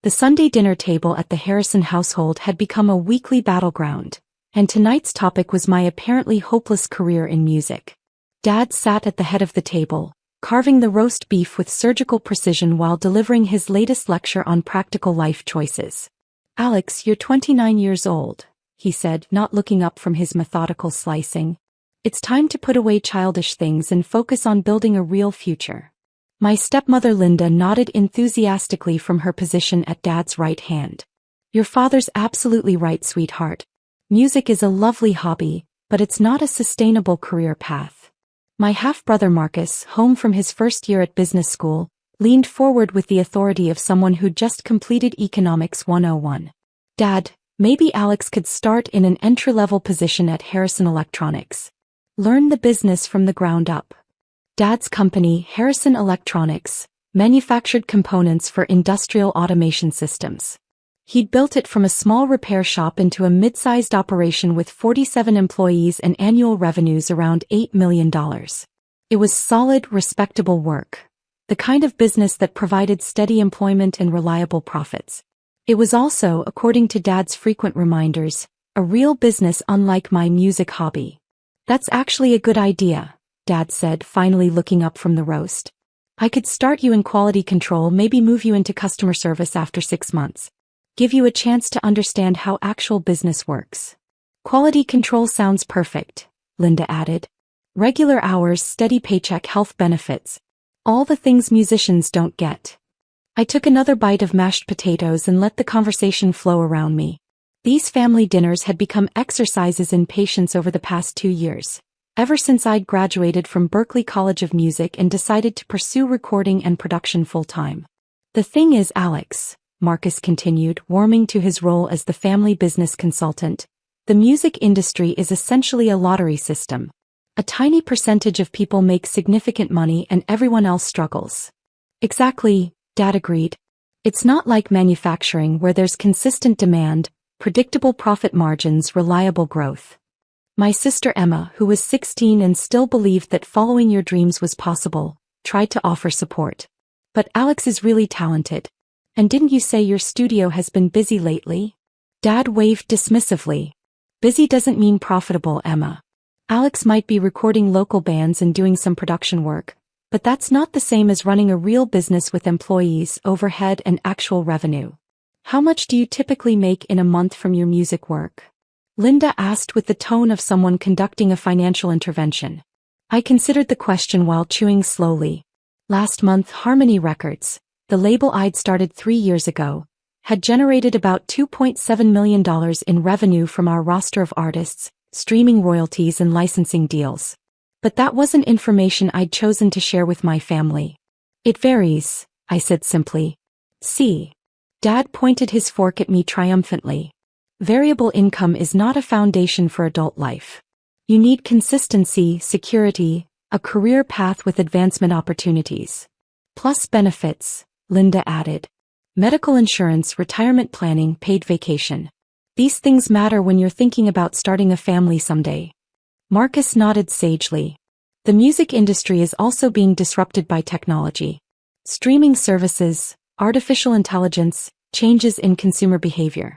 The Sunday dinner table at the Harrison household had become a weekly battleground, and tonight's topic was my apparently hopeless career in music. Dad sat at the head of the table, carving the roast beef with surgical precision while delivering his latest lecture on practical life choices. "Alex, you're 29 years old," he said, not looking up from his methodical slicing. "It's time to put away childish things and focus on building a real future." My stepmother Linda nodded enthusiastically from her position at Dad's right hand. "Your father's absolutely right, sweetheart. Music is a lovely hobby, but it's not a sustainable career path." My half-brother Marcus, home from his first year at business school, leaned forward with the authority of someone who'd just completed Economics 101. "Dad, maybe Alex could start in an entry-level position at Harrison Electronics. Learn the business from the ground up." Dad's company, Harrison Electronics, manufactured components for industrial automation systems. He'd built it from a small repair shop into a mid-sized operation with 47 employees and annual revenues around $8 million. It was solid, respectable work. The kind of business that provided steady employment and reliable profits. It was also, according to Dad's frequent reminders, a real business unlike my music hobby. "That's actually a good idea," Dad said, finally looking up from the roast. "I could start you in quality control, maybe move you into customer service after 6 months. Give you a chance to understand how actual business works." "Quality control sounds perfect," Linda added. "Regular hours, steady paycheck, health benefits. All the things musicians don't get." I took another bite of mashed potatoes and let the conversation flow around me. These family dinners had become exercises in patience over the past 2 years. Ever since I'd graduated from Berklee College of Music and decided to pursue recording and production full-time. "The thing is, Alex," Marcus continued, warming to his role as the family business consultant, "the music industry is essentially a lottery system. A tiny percentage of people make significant money and everyone else struggles." "Exactly," Dad agreed. "It's not like manufacturing where there's consistent demand, predictable profit margins, reliable growth." My sister Emma, who was 16 and still believed that following your dreams was possible, tried to offer support. "But Alex is really talented. And didn't you say your studio has been busy lately?" Dad waved dismissively. "Busy doesn't mean profitable, Emma. Alex might be recording local bands and doing some production work, but that's not the same as running a real business with employees, overhead, and actual revenue." "How much do you typically make in a month from your music work?" Linda asked with the tone of someone conducting a financial intervention. I considered the question while chewing slowly. Last month, Harmony Records, the label I'd started 3 years ago, had generated about $2.7 million in revenue from our roster of artists, streaming royalties and licensing deals. But that wasn't information I'd chosen to share with my family. "It varies," I said simply. "See." Dad pointed his fork at me triumphantly. "Variable income is not a foundation for adult life. You need consistency, security, a career path with advancement opportunities. Plus benefits," Linda added. "Medical insurance, retirement planning, paid vacation. These things matter when you're thinking about starting a family someday." Marcus nodded sagely. "The music industry is also being disrupted by technology. Streaming services, artificial intelligence, changes in consumer behavior.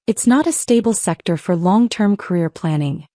It's not a stable sector for long-term career planning."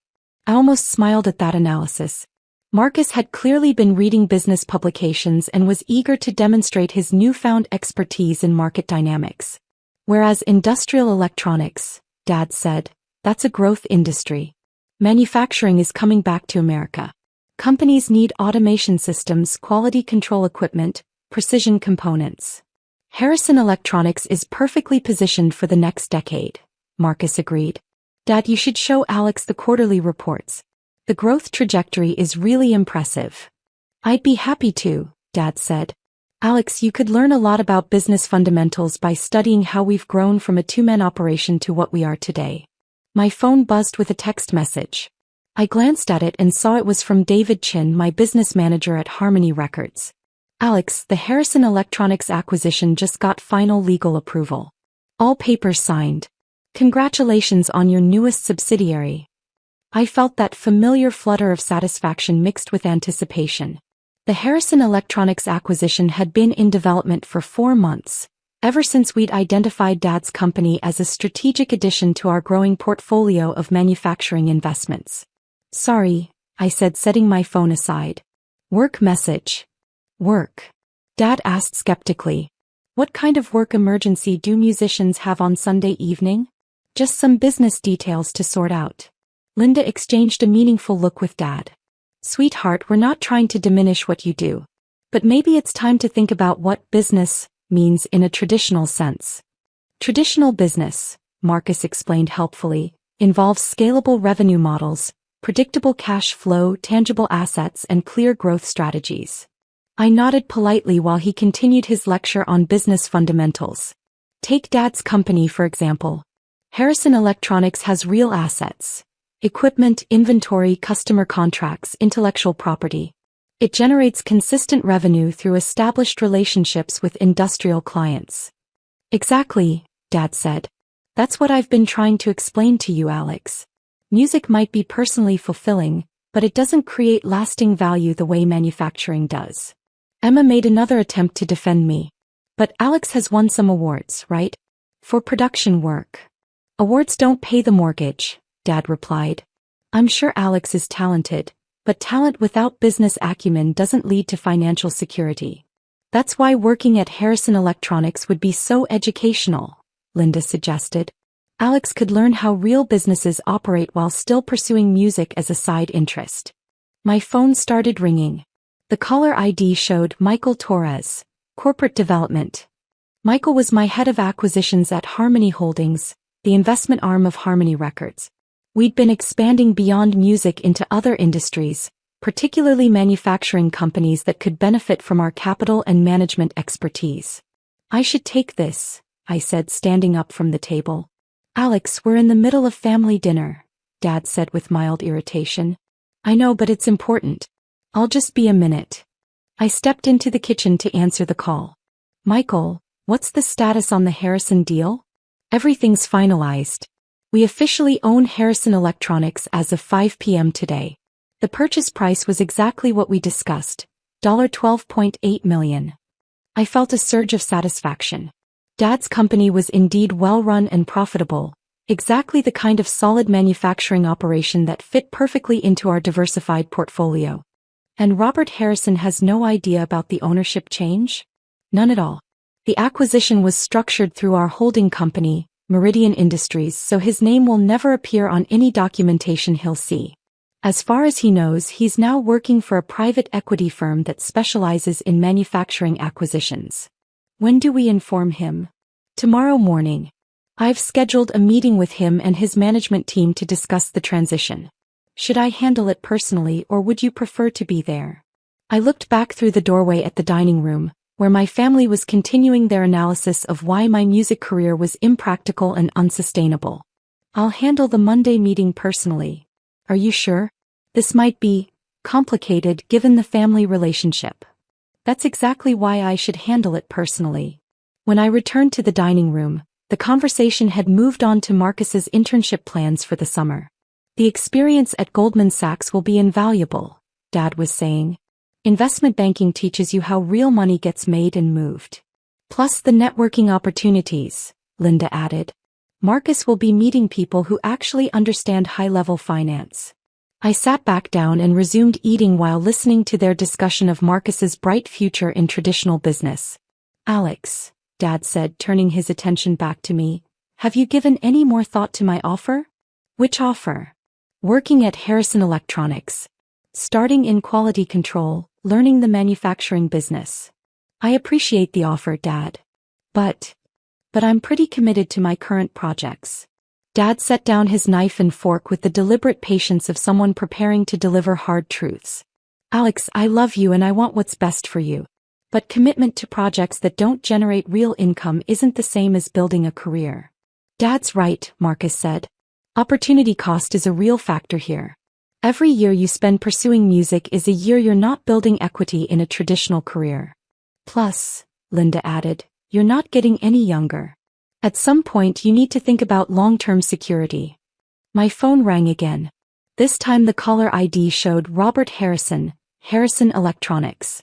I almost smiled at that analysis. Marcus had clearly been reading business publications and was eager to demonstrate his newfound expertise in market dynamics. "Whereas industrial electronics," Dad said, "that's a growth industry. Manufacturing is coming back to America. Companies need automation systems, quality control equipment, precision components. Harrison Electronics is perfectly positioned for the next decade," Marcus agreed. "Dad, you should show Alex the quarterly reports. The growth trajectory is really impressive." "I'd be happy to," Dad said. "Alex, you could learn a lot about business fundamentals by studying how we've grown from a 2-man operation to what we are today." My phone buzzed with a text message. I glanced at it and saw it was from David Chin, my business manager at Harmony Records. "Alex, the Harrison Electronics acquisition just got final legal approval. All papers signed. Congratulations on your newest subsidiary." I felt that familiar flutter of satisfaction mixed with anticipation. The Harrison Electronics acquisition had been in development for 4 months, Ever since we'd identified Dad's company as a strategic addition to our growing portfolio of manufacturing investments. Sorry, I said, setting my phone aside. Work message. Work? Dad asked skeptically. What kind of work emergency do musicians have on Sunday evening? Just some business details to sort out. Linda exchanged a meaningful look with Dad. Sweetheart, we're not trying to diminish what you do. But maybe it's time to think about what business means in a traditional sense. Traditional business, Marcus explained helpfully, involves scalable revenue models, predictable cash flow, tangible assets, and clear growth strategies. I nodded politely while he continued his lecture on business fundamentals. Take Dad's company, for example. Harrison Electronics has real assets. Equipment, inventory, customer contracts, intellectual property. It generates consistent revenue through established relationships with industrial clients. Exactly, Dad said. That's what I've been trying to explain to you, Alex. Music might be personally fulfilling, but it doesn't create lasting value the way manufacturing does. Emma made another attempt to defend me. But Alex has won some awards, right? For production work. Awards don't pay the mortgage, Dad replied. I'm sure Alex is talented, but talent without business acumen doesn't lead to financial security. That's why working at Harrison Electronics would be so educational, Linda suggested. Alex could learn how real businesses operate while still pursuing music as a side interest. My phone started ringing. The caller ID showed Michael Torres, Corporate Development. Michael was my head of acquisitions at Harmony Holdings, the investment arm of Harmony Records. We'd been expanding beyond music into other industries, particularly manufacturing companies that could benefit from our capital and management expertise. I should take this, I said, standing up from the table. Alex, we're in the middle of family dinner, Dad said with mild irritation. I know, but it's important. I'll just be a minute. I stepped into the kitchen to answer the call. Michael, what's the status on the Harrison deal? Everything's finalized. We officially own Harrison Electronics as of 5 p.m. today. The purchase price was exactly what we discussed, $12.8 million. I felt a surge of satisfaction. Dad's company was indeed well-run and profitable, exactly the kind of solid manufacturing operation that fit perfectly into our diversified portfolio. And Robert Harrison has no idea about the ownership change? None at all. The acquisition was structured through our holding company, Meridian Industries, so his name will never appear on any documentation he'll see. As far as he knows, he's now working for a private equity firm that specializes in manufacturing acquisitions. When do we inform him? Tomorrow morning. I've scheduled a meeting with him and his management team to discuss the transition. Should I handle it personally, or would you prefer to be there? I looked back through the doorway at the dining room, where my family was continuing their analysis of why my music career was impractical and unsustainable. I'll handle the Monday meeting personally. Are you sure? This might be complicated given the family relationship. That's exactly why I should handle it personally. When I returned to the dining room, the conversation had moved on to Marcus's internship plans for the summer. The experience at Goldman Sachs will be invaluable, Dad was saying. Investment banking teaches you how real money gets made and moved. Plus the networking opportunities, Linda added. Marcus will be meeting people who actually understand high-level finance. I sat back down and resumed eating while listening to their discussion of Marcus's bright future in traditional business. Alex, Dad said, turning his attention back to me, have you given any more thought to my offer? Which offer? Working at Harrison Electronics. Starting in quality control, learning the manufacturing business. I appreciate the offer, Dad. But I'm pretty committed to my current projects. Dad set down his knife and fork with the deliberate patience of someone preparing to deliver hard truths. Alex, I love you and I want what's best for you. But commitment to projects that don't generate real income isn't the same as building a career. Dad's right, Marcus said. Opportunity cost is a real factor here. Every year you spend pursuing music is a year you're not building equity in a traditional career. Plus, Linda added, you're not getting any younger. At some point you need to think about long-term security. My phone rang again. This time the caller ID showed Robert Harrison, Harrison Electronics.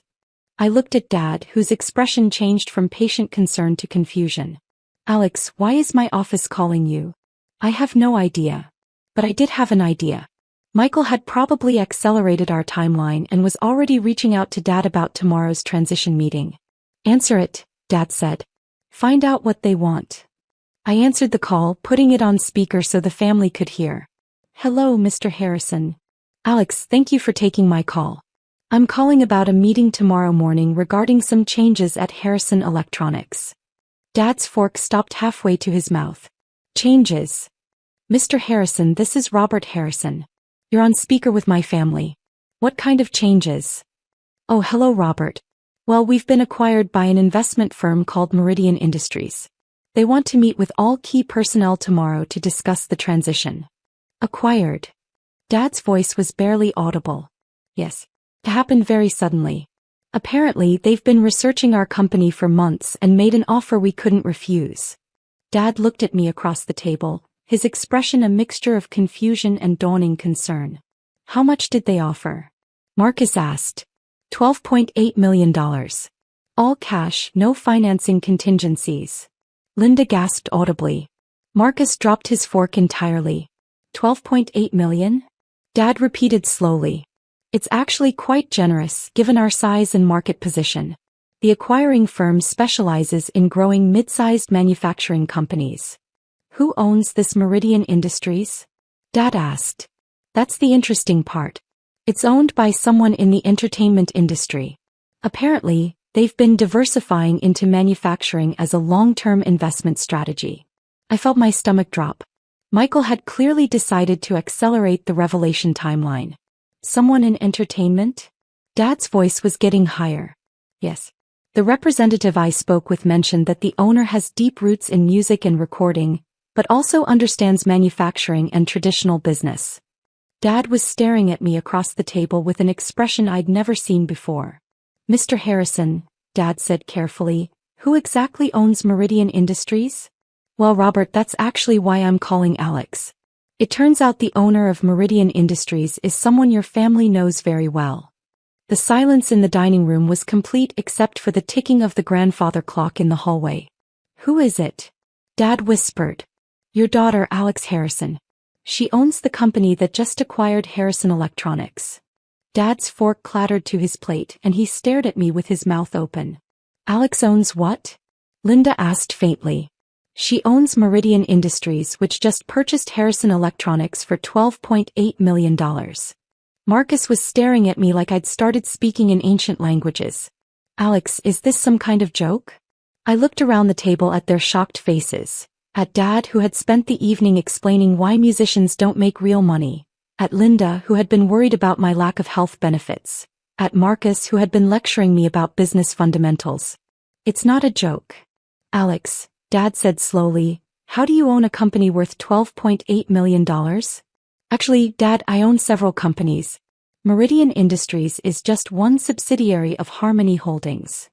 I looked at Dad, whose expression changed from patient concern to confusion. Alex, why is my office calling you? I have no idea. But I did have an idea. Michael had probably accelerated our timeline and was already reaching out to Dad about tomorrow's transition meeting. Answer it, Dad said. Find out what they want. I answered the call, putting it on speaker so the family could hear. Hello, Mr. Harrison. Alex, thank you for taking my call. I'm calling about a meeting tomorrow morning regarding some changes at Harrison Electronics. Dad's fork stopped halfway to his mouth. Changes. Mr. Harrison, this is Robert Harrison. You're on speaker with my family. What kind of changes? Oh, hello, Robert. Well, we've been acquired by an investment firm called Meridian Industries. They want to meet with all key personnel tomorrow to discuss the transition. Acquired. Dad's voice was barely audible. Yes. It happened very suddenly. Apparently, they've been researching our company for months and made an offer we couldn't refuse. Dad looked at me across the table, his expression a mixture of confusion and dawning concern. How much did they offer? Marcus asked. $12.8 million. All cash, no financing contingencies. Linda gasped audibly. Marcus dropped his fork entirely. $12.8 million? Dad repeated slowly. It's actually quite generous, given our size and market position. The acquiring firm specializes in growing mid-sized manufacturing companies. Who owns this Meridian Industries? Dad asked. That's the interesting part. It's owned by someone in the entertainment industry. Apparently, they've been diversifying into manufacturing as a long-term investment strategy. I felt my stomach drop. Michael had clearly decided to accelerate the revelation timeline. Someone in entertainment? Dad's voice was getting higher. Yes. The representative I spoke with mentioned that the owner has deep roots in music and recording, but also understands manufacturing and traditional business. Dad was staring at me across the table with an expression I'd never seen before. Mr. Harrison, Dad said carefully, who exactly owns Meridian Industries? Well, Robert, that's actually why I'm calling Alex. It turns out the owner of Meridian Industries is someone your family knows very well. The silence in the dining room was complete except for the ticking of the grandfather clock in the hallway. Who is it? Dad whispered. Your daughter, Alex Harrison. She owns the company that just acquired Harrison Electronics. Dad's fork clattered to his plate and he stared at me with his mouth open. Alex owns what? Linda asked faintly. She owns Meridian Industries, which just purchased Harrison Electronics for $12.8 million. Marcus was staring at me like I'd started speaking in ancient languages. Alex, is this some kind of joke? I looked around the table at their shocked faces. At Dad, who had spent the evening explaining why musicians don't make real money. At Linda, who had been worried about my lack of health benefits. At Marcus, who had been lecturing me about business fundamentals. It's not a joke. Alex, Dad said slowly, how do you own a company worth $12.8 million? Actually, Dad, I own several companies. Meridian Industries is just one subsidiary of Harmony Holdings.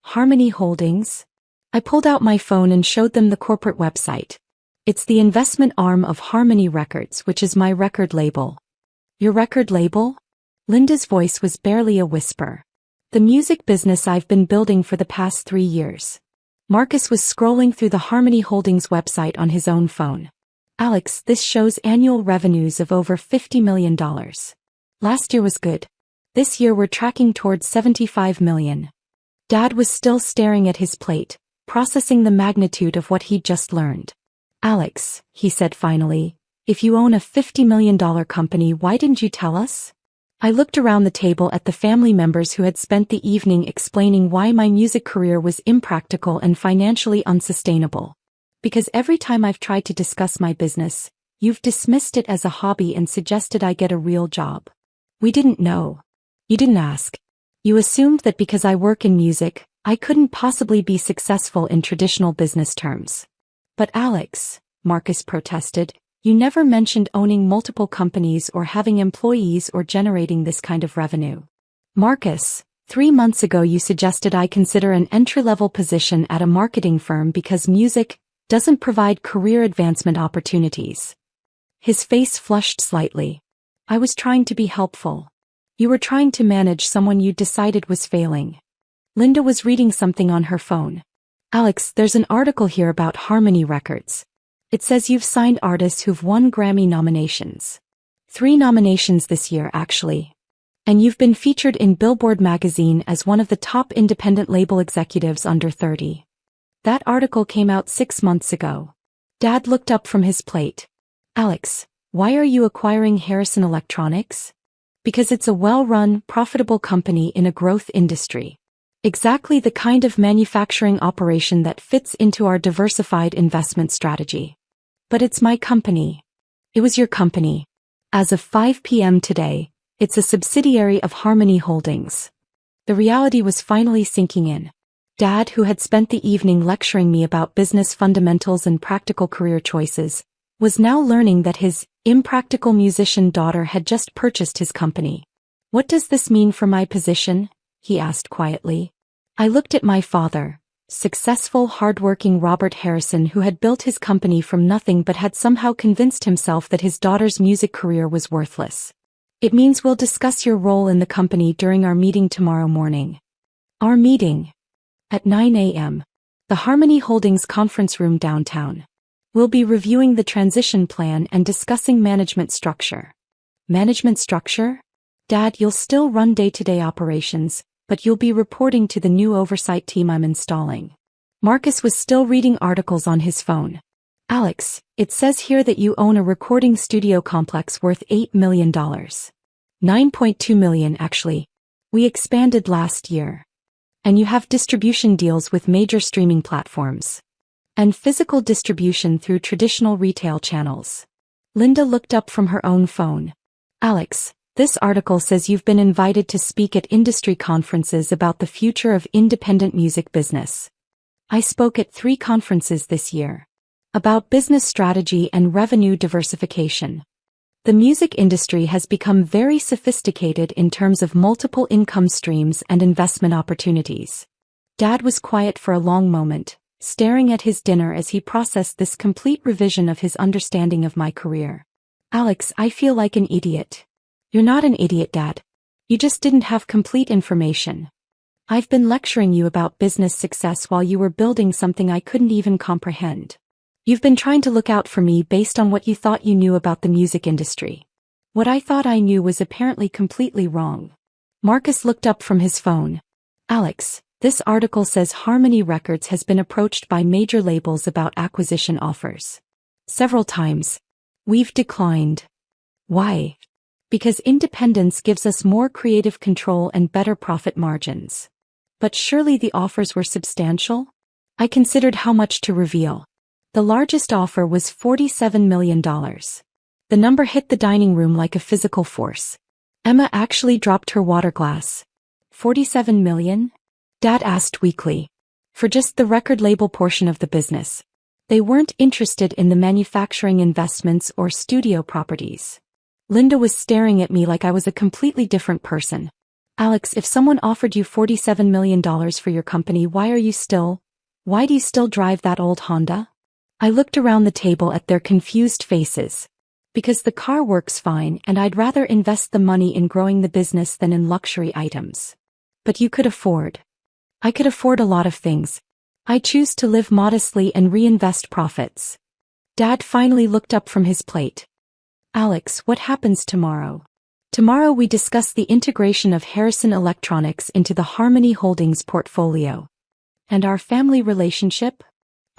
Harmony Holdings? I pulled out my phone and showed them the corporate website. It's the investment arm of Harmony Records, which is my record label. Your record label? Linda's voice was barely a whisper. The music business I've been building for the past 3 years. Marcus was scrolling through the Harmony Holdings website on his own phone. Alex, this shows annual revenues of over $50 million. Last year was good. This year we're tracking towards $75 million. Dad was still staring at his plate, processing the magnitude of what he'd just learned. Alex, he said finally, if you own a $50 million company, why didn't you tell us? I looked around the table at the family members who had spent the evening explaining why my music career was impractical and financially unsustainable. Because every time I've tried to discuss my business, you've dismissed it as a hobby and suggested I get a real job. We didn't know. You didn't ask. You assumed that because I work in music, I couldn't possibly be successful in traditional business terms. But Alex, Marcus protested, you never mentioned owning multiple companies or having employees or generating this kind of revenue. Marcus, 3 months ago you suggested I consider an entry-level position at a marketing firm because music doesn't provide career advancement opportunities. His face flushed slightly. I was trying to be helpful. You were trying to manage someone you decided was failing. Linda was reading something on her phone. Alex, there's an article here about Harmony Records. It says you've signed artists who've won Grammy nominations. 3 nominations this year, actually. And you've been featured in Billboard magazine as one of the top independent label executives under 30. That article came out 6 months ago. Dad looked up from his plate. Alex, why are you acquiring Harrison Electronics? Because it's a well-run, profitable company in a growth industry. Exactly the kind of manufacturing operation that fits into our diversified investment strategy. But it's my company. It was your company. As of 5 p.m. today, it's a subsidiary of Harmony Holdings. The reality was finally sinking in. Dad, who had spent the evening lecturing me about business fundamentals and practical career choices, was now learning that his impractical musician daughter had just purchased his company. What does this mean for my position? He asked quietly. I looked at my father, successful, hardworking Robert Harrison, who had built his company from nothing but had somehow convinced himself that his daughter's music career was worthless. It means we'll discuss your role in the company during our meeting tomorrow morning. Our meeting? At 9 a.m. The Harmony Holdings conference room downtown. We'll be reviewing the transition plan and discussing management structure. Management structure? Dad, you'll still run day-to-day operations, but you'll be reporting to the new oversight team I'm installing. Marcus was still reading articles on his phone. Alex, it says here that you own a recording studio complex worth $8 million. $9.2 million, actually. We expanded last year. And you have distribution deals with major streaming platforms. And physical distribution through traditional retail channels. Linda looked up from her own phone. Alex, this article says you've been invited to speak at industry conferences about the future of independent music business. I spoke at 3 conferences this year. About business strategy and revenue diversification. The music industry has become very sophisticated in terms of multiple income streams and investment opportunities. Dad was quiet for a long moment, staring at his dinner as he processed this complete revision of his understanding of my career. Alex, I feel like an idiot. You're not an idiot, Dad. You just didn't have complete information. I've been lecturing you about business success while you were building something I couldn't even comprehend. You've been trying to look out for me based on what you thought you knew about the music industry. What I thought I knew was apparently completely wrong. Marcus looked up from his phone. Alex, this article says Harmony Records has been approached by major labels about acquisition offers. Several times. We've declined. Why? Because independence gives us more creative control and better profit margins. But surely the offers were substantial? I considered how much to reveal. The largest offer was $47 million. The number hit the dining room like a physical force. Emma actually dropped her water glass. $47 million? Dad asked weakly. For just the record label portion of the business. They weren't interested in the manufacturing investments or studio properties. Linda was staring at me like I was a completely different person. Alex, if someone offered you $47 million for your company, why do you still drive that old Honda? I looked around the table at their confused faces. Because the car works fine and I'd rather invest the money in growing the business than in luxury items. But you could afford. I could afford a lot of things. I choose to live modestly and reinvest profits. Dad finally looked up from his plate. Alex, what happens tomorrow? Tomorrow we discuss the integration of Harrison Electronics into the Harmony Holdings portfolio. And our family relationship?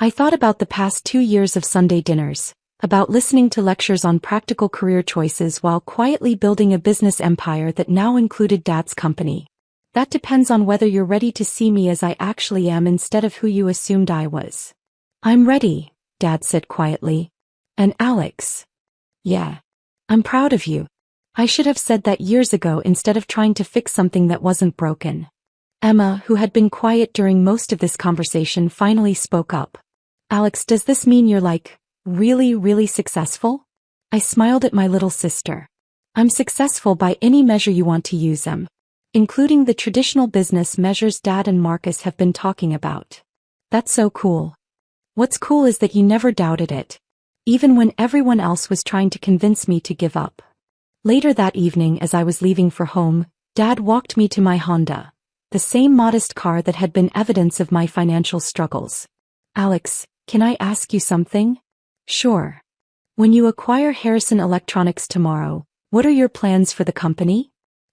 I thought about the past 2 years of Sunday dinners, about listening to lectures on practical career choices while quietly building a business empire that now included Dad's company. That depends on whether you're ready to see me as I actually am instead of who you assumed I was. I'm ready, Dad said quietly. And Alex? Yeah. I'm proud of you. I should have said that years ago instead of trying to fix something that wasn't broken. Emma, who had been quiet during most of this conversation, finally spoke up. Alex, does this mean you're really, really successful? I smiled at my little sister. I'm successful by any measure you want to use them, including the traditional business measures Dad and Marcus have been talking about. That's so cool. What's cool is that you never doubted it. Even when everyone else was trying to convince me to give up. Later that evening as I was leaving for home, Dad walked me to my Honda. the same modest car that had been evidence of my financial struggles. Alex, can I ask you something? Sure. When you acquire Harrison Electronics tomorrow, what are your plans for the company?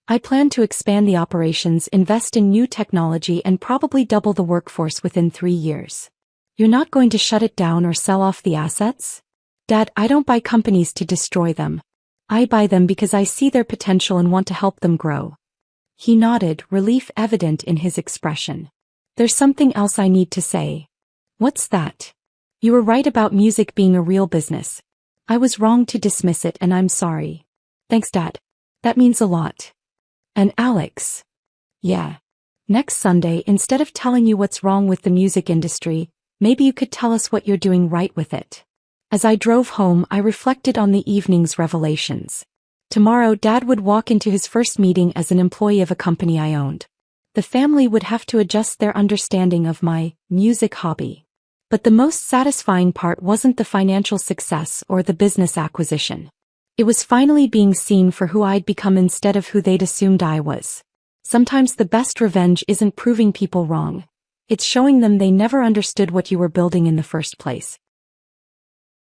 I plan to expand the operations, invest in new technology, and probably double the workforce within 3 years. You're not going to shut it down or sell off the assets? Dad, I don't buy companies to destroy them. I buy them because I see their potential and want to help them grow. He nodded, relief evident in his expression. There's something else I need to say. What's that? You were right about music being a real business. I was wrong to dismiss it, and I'm sorry. Thanks, Dad. That means a lot. And Alex? Yeah. Next Sunday, instead of telling you what's wrong with the music industry, maybe you could tell us what you're doing right with it. As I drove home, I reflected on the evening's revelations. Tomorrow, Dad would walk into his first meeting as an employee of a company I owned. The family would have to adjust their understanding of my music hobby. But the most satisfying part wasn't the financial success or the business acquisition. It was finally being seen for who I'd become instead of who they'd assumed I was. Sometimes the best revenge isn't proving people wrong. It's showing them they never understood what you were building in the first place.